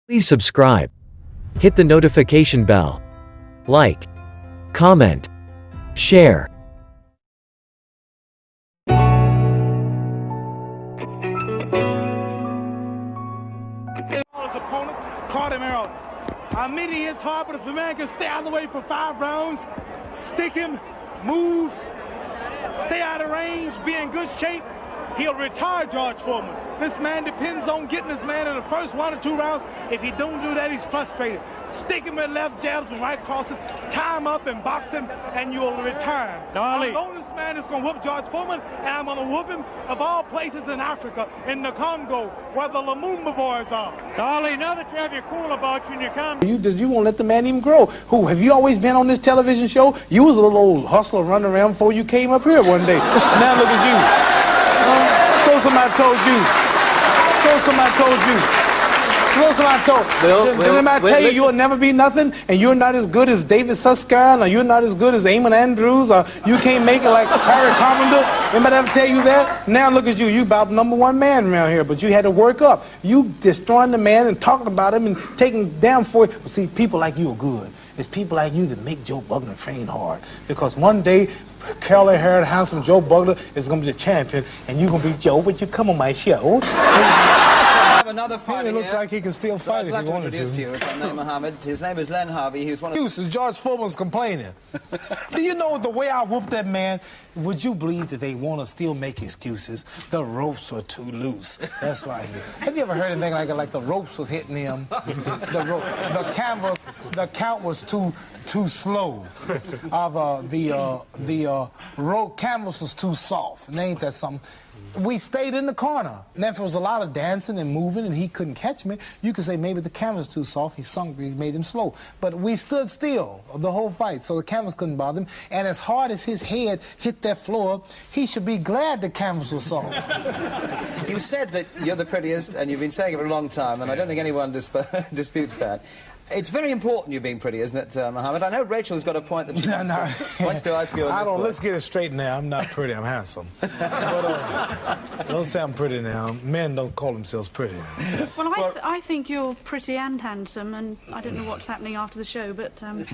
Please subscribe. Hit the notification bell. Like. Comment. Share. His opponents caught him out. I mean, he hits hard, but if a man can stay out of the way for 5 rounds, stick him, move, stay out of range, be in good shape, he'll retire George Foreman. This man depends on getting this man in the first 1 or 2 rounds. If he don't do that, he's frustrated. Stick him with left jabs and right crosses, tie him up and box him, and you'll retire. I know this man is going to whoop George Foreman, and I'm going to whoop him of all places in Africa, in the Congo, where the Lumumba boys are. Dolly, now that you have your cool about you and you come... You won't let the man even grow. Who, have you always been on this television show? You was a little old hustler running around before you came up here one day. Now look at you. So somebody told you. So somebody told you. Didn't anybody tell you you'll never be nothing, and you're not as good as David Susskind, or you're not as good as Eamon Andrews, or you can't make it like Harry Carpenter? Anybody ever tell you that? Now look at you. You about #1 man around here, but you had to work up. You destroying the man and talking about him and taking down for it. But see, people like you are good. It's people like you that make Joe Bugner train hard. Because one day, curly-haired, handsome Joe Bugner is going to be the champion, and you're going to be Joe, but you come on my show. Another fighter It looks here. like he can still fight if he wanted to. Introduce to you, if I may, Mohammed. His name is Len Harvey. He's one of Excuses. George Foreman's complaining. Do you know the way I whooped that man? Would you believe that they want to still make excuses? The ropes were too loose. That's why. Have you ever heard anything like that? Like the ropes was hitting him. The canvas, the count was too slow. The rope canvas was too soft. And ain't that something? We stayed in the corner. And if there was a lot of dancing and moving and he couldn't catch me, you could say maybe the canvas was too soft. He made him slow. But we stood still the whole fight, so the canvas couldn't bother him. And as hard as his head hit that floor, he should be glad the canvas was soft. You said that you're the prettiest, and you've been saying it for a long time, and I don't think anyone disputes that. It's very important you being pretty, isn't it, Mohammed? I know Rachel's got a point that she wants to ask you on this point. Let's get it straight now. I'm not pretty, I'm handsome. But, don't say I'm pretty now. Men don't call themselves pretty. Well, I think you're pretty and handsome, and I don't know what's happening after the show, but... I'm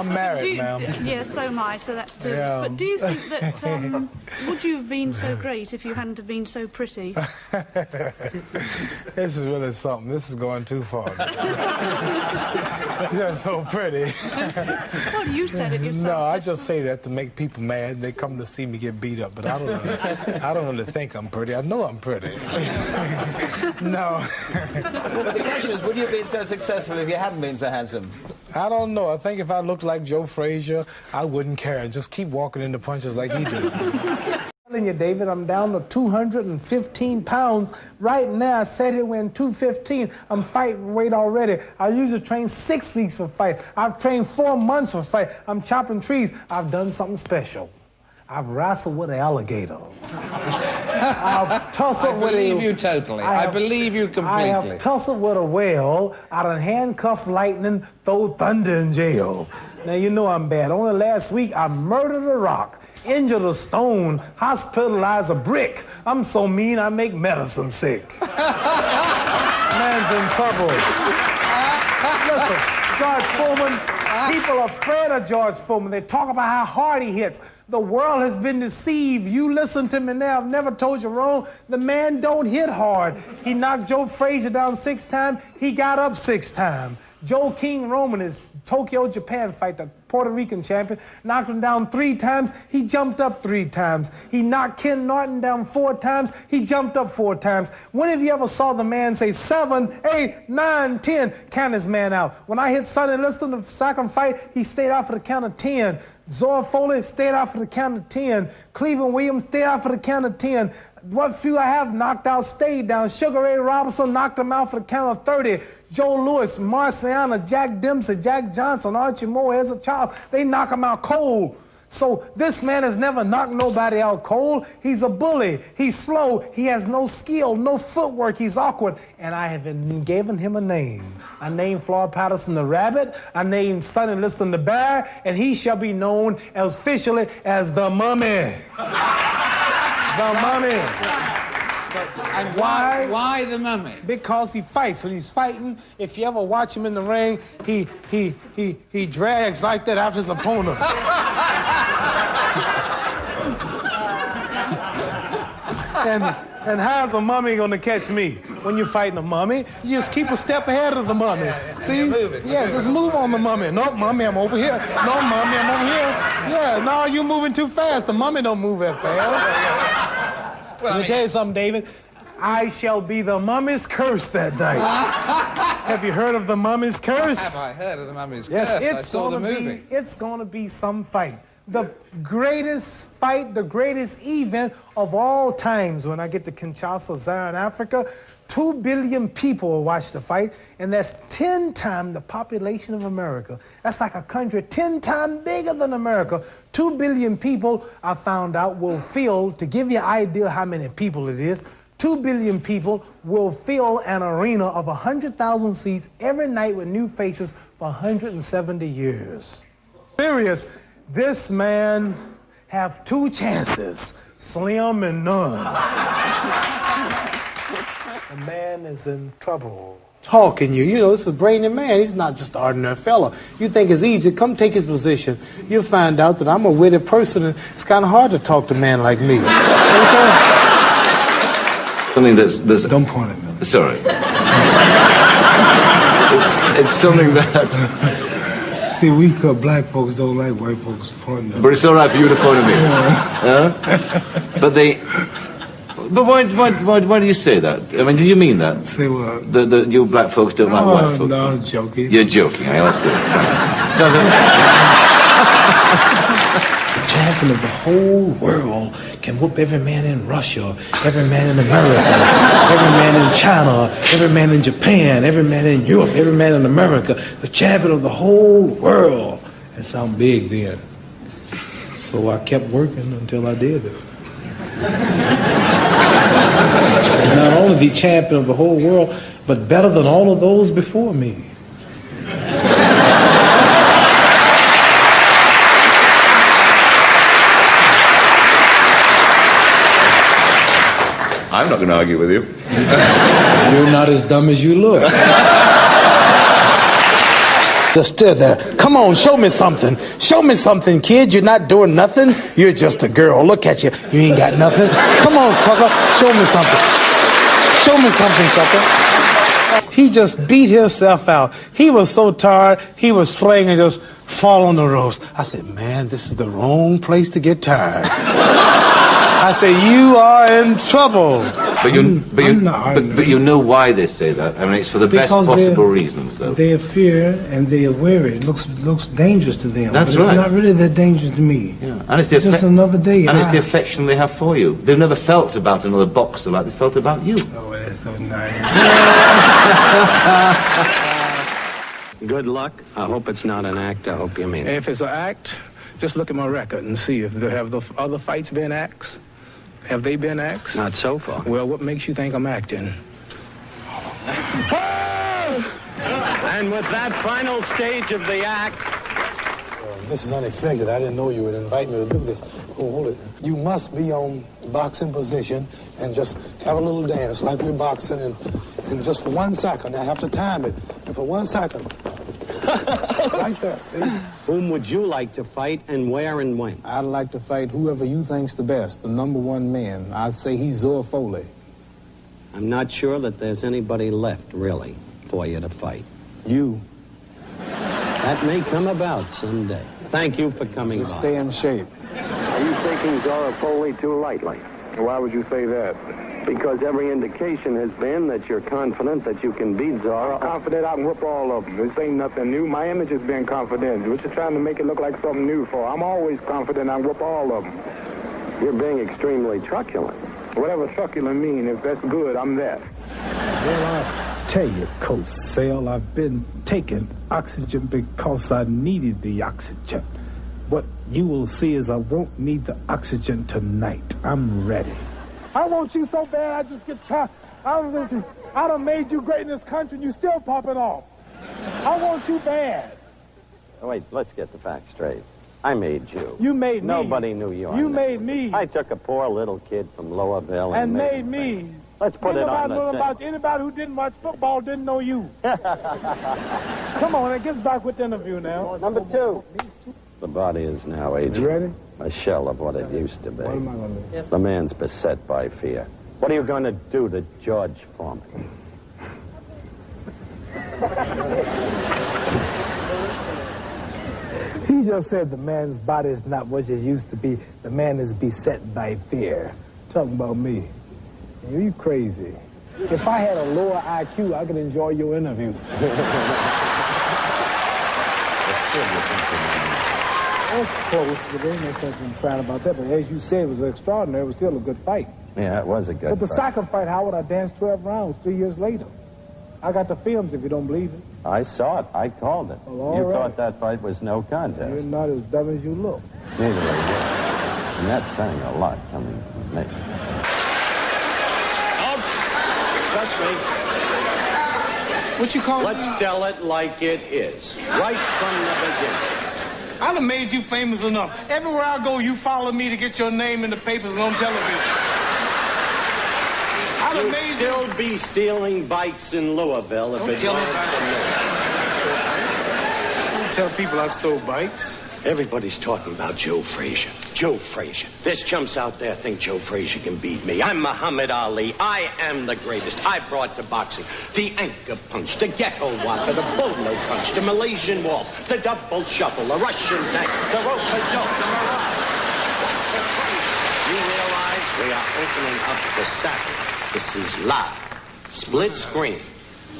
married, ma'am. Yeah, so am I, so that's two. Yeah. But do you think that, would you have been so great if you hadn't have been so pretty? This is really something. This is going too far. You're so pretty. Well, you said it yourself. No, I just say that to make people mad. They come to see me get beat up, but I don't really think I'm pretty. I know I'm pretty. No. But the question is, would you have been so successful if you hadn't been so handsome? I don't know. I think if I looked like Joe Frazier, I wouldn't care and just keep walking into punches like he did. I'm telling you, David, I'm down to 215 pounds. Right now, I sat here weighing 215. I'm fight weight already. I usually train 6 weeks for fight. I've trained 4 months for fight. I'm chopping trees. I've done something special. I've wrestled with an alligator. I've tussled with I believe you totally. I believe you completely. I have tussled with a whale. I done handcuffed lightning, throw thunder in jail. Now, you know I'm bad. Only last week, I murdered a rock, injured a stone, hospitalized a brick. I'm so mean, I make medicine sick. Man's in trouble. Listen, George Foreman, people are afraid of George Foreman. They talk about how hard he hits. The world has been deceived. You listen to me now. I've never told you wrong. The man don't hit hard. He knocked Joe Frazier down 6 times. He got up 6 times. Joe King Roman, his Tokyo, Japan fight, the Puerto Rican champion, knocked him down 3 times. He jumped up 3 times. He knocked Ken Norton down 4 times. He jumped up 4 times. When have you ever saw the man say 7, 8, 9, 10, count his man out? When I hit Sonny Liston in the second fight, he stayed out for the count of 10. Zora Foley stayed out for the count of 10. Cleveland Williams stayed out for the count of 10. What few I have knocked out stayed down. Sugar Ray Robinson knocked him out for the count of 30. Joe Louis, Marciana, Jack Dempsey, Jack Johnson, Archie Moore, as a child, they knock him out cold. So this man has never knocked nobody out cold. He's a bully. He's slow. He has no skill, no footwork. He's awkward. And I have been given him a name. I named Floyd Patterson the Rabbit. I named Sonny Liston the Bear. And he shall be known as officially as the Mummy. The Mummy. And why the mummy? Because he fights. When he's fighting, if you ever watch him in the ring, he drags like that after his opponent. And how's a mummy gonna catch me? When you're fighting a mummy, you just keep a step ahead of the mummy. See? Just move on the mummy. No, mummy, I'm over here. No, mummy, I'm over here. Yeah, no, you're moving too fast. The mummy don't move that fast. Let me tell you something, David. I shall be the mummy's curse that night. Have you heard of the mummy's curse? Have I heard of the mummy's curse? Yes, I saw the movie. It's gonna be some fight. The greatest fight, the greatest event of all times. When I get to Kinshasa, Zaire, in Africa, 2 billion people will watch the fight, and that's 10 times the population of America. That's like a country 10 times bigger than America. 2 billion people, I found out, will fill, to give you an idea how many people it is, 2 billion people will fill an arena of 100,000 seats every night with new faces for 170 years. Serious. This man have 2 chances, slim and none. The man is in trouble. Talking you know, this is a brilliant man. He's not just an ordinary fellow. You think it's easy, come take his position. You'll find out that I'm a witty person, and it's kind of hard to talk to a man like me. Something that's... Don't point at me. Sorry. it's something that... See, we black folks don't like white folks pointing at us. But it's all right for you to point at me. But why do you say that? I mean, do you mean that? Say what? You black folks don't like white folks? No, I'm joking. You're joking. Hey, that's good. The champion of the whole world can whoop every man in Russia, every man in America, every man in China, every man in Japan, every man in Europe, every man in America. The champion of the whole world. It sounded big then. So I kept working until I did it. Not only the champion of the whole world, but better than all of those before me. I'm not going to argue with you. You're not as dumb as you look. Just stood there. Come on, show me something. Show me something, kid. You're not doing nothing. You're just a girl. Look at you. You ain't got nothing. Come on, sucker. Show me something. Show me something, sucker. He just beat himself out. He was so tired, he was flaying and just fall on the ropes. I said, man, this is the wrong place to get tired. I said, you are in trouble. But you know why they say that. I mean, it's for the best possible reasons, though. They fear and they are wary. It looks dangerous to them. That's but right. It's not really that dangerous to me. Yeah. And it's just another day. And it's the affection they have for you. They've never felt about another boxer like they felt about you. Oh, that's so nice. Good luck. I hope it's not an act. I hope you mean it. If it's an act, just look at my record and see if have the other fights been acts. Have they been acts? Not so far. Well, what makes you think I'm acting? And with that final stage of the act... This is unexpected. I didn't know you would invite me to do this. Oh, hold it. You must be on boxing position and just have a little dance like we're boxing and just for 1 second. I have to time it. And for 1 second. Right there, see? Whom would you like to fight and where and when? I'd like to fight whoever you think's the best, the #1 man. I'd say he's Zoe Foley. I'm not sure that there's anybody left, really, for you to fight. You. That may come about someday. Thank you for coming Just by. stay in shape. Are you taking Zora Foley too lightly? Why would you say that? Because every indication has been that you're confident that you can beat Zora. Confident I can whoop all of them. This ain't nothing new. My image has been confident. What you trying to make it look like something new for? I'm always confident I can whoop all of them. You're being extremely truculent. Whatever succulent mean, if that's good, I'm that. Well, I tell you, Coach Sale, I've been taking oxygen because I needed the oxygen. What you will see is I won't need the oxygen tonight. I'm ready. I want you so bad, I just get tired. I done made you great in this country, and you still popping off. I want you bad. Oh, wait, let's get the facts straight. I made you. You made me. Nobody knew you. You made me. I took a poor little kid from Lowerville and made me. Let's put it on the tape. Anybody who didn't watch football didn't know you. Come on, it gets back with the interview now. Number 2. The body is now aging. You ready? A shell of what it used to be. What am I going to do? The man's beset by fear. What are you going to do to George Foreman? He just said the man's body is not what it used to be. The man is beset by fear. Talking about me. You crazy. If I had a lower IQ, I could enjoy your interview. That's close, but there ain't no sense in crying about that. But as you said, it was extraordinary. It was still a good fight. Yeah, it was a good But the fight. second fight, Howard, I danced 12 rounds 3 years later. I got the films if you don't believe it. I saw it. I called it. Well, all you right. thought that fight was no contest. You're not as dumb as you look. Neither are you. And that's saying a lot coming from me. Touch me. What you call it? Let's tell it like it is. Right from the beginning. I done made you famous enough. Everywhere I go, you follow me to get your name in the papers and on television. I done You'd made still be stealing bikes in Louisville if it weren't for me. Don't tell people I stole bikes. Everybody's talking about Joe Frazier. Joe Frazier. There's chumps out there think Joe Frazier can beat me. I'm Muhammad Ali. I am the greatest. I brought to boxing the anchor punch, the ghetto whopper, the bolo punch, the Malaysian waltz, the double shuffle, the Russian tank, the rope-a-dope, the mirage. You realize we are opening up the saddle. This is live. Split screen.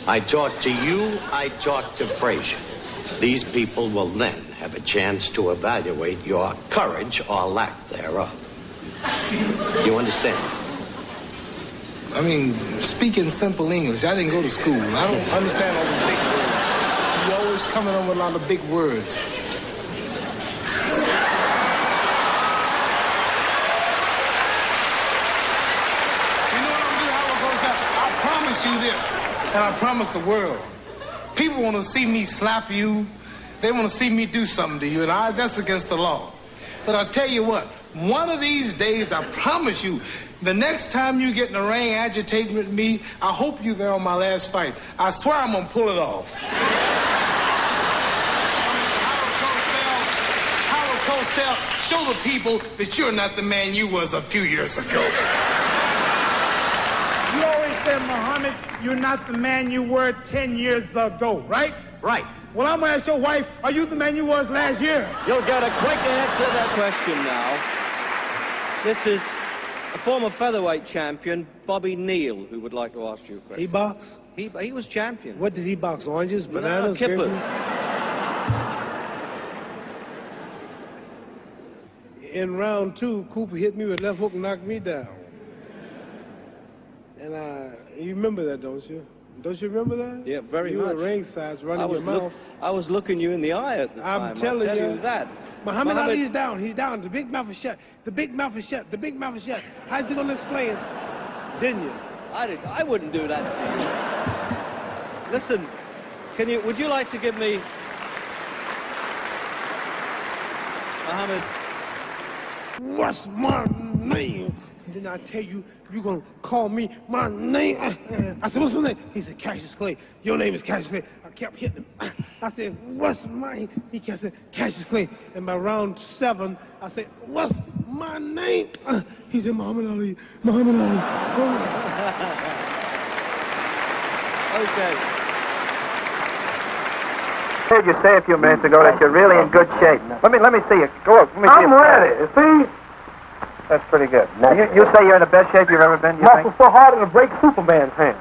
I talk to you, I talk to Frazier. These people will then have a chance to evaluate your courage or lack thereof. You understand? I mean, speaking simple English, I didn't go to school. I don't understand all these big words. You're always coming up with a lot of big words. You know what I'm gonna do, Howard Cosell? I promise you this, and I promise the world. People want to see me slap you. They want to see me do something to you, and that's against the law. But I'll tell you what, one of these days, I promise you, the next time you get in the ring agitating with me, I hope you're there on my last fight. I swear I'm going to pull it off. Howard Cosell, show the people that you're not the man you was a few years ago. You always said, Muhammad, you're not the man you were 10 years ago, right? Right. Well, I'm going to ask your wife, are you the man you was last year? You'll get a quick answer to that question now. This is a former featherweight champion, Bobby Neal, who would like to ask you a question. He boxed? He was champion. What did he box? Oranges, bananas, kippers. In round 2, Cooper hit me with left hook and knocked me down. And you remember that, don't you? Don't you remember that? Yeah, very much. You were ringside running your mouth. I was looking you in the eye at the time. I'm telling you that. Muhammad Ali's down. He's down. The big mouth is shut. The big mouth is shut. The big mouth is shut. How's he going to explain? Didn't you? I wouldn't do that to you. Listen, would you like to give me, Muhammad? What's my name? Didn't I tell you, you're going to call me my name? I said, what's my name? He said, Cassius Clay. Your name is Cassius Clay. I kept hitting him. I said, what's my? He kept saying, Cassius Clay. And by round 7, I said, what's my name? He said, Muhammad Ali. Muhammad Ali. Okay. I heard you say a few minutes ago that you're really in good shape. Let me see you. Go up. Let me see I'm you. ready. See? That's pretty good. You say you're in the best shape you've ever been, you think? Muscles so hard it'll break Superman's hand.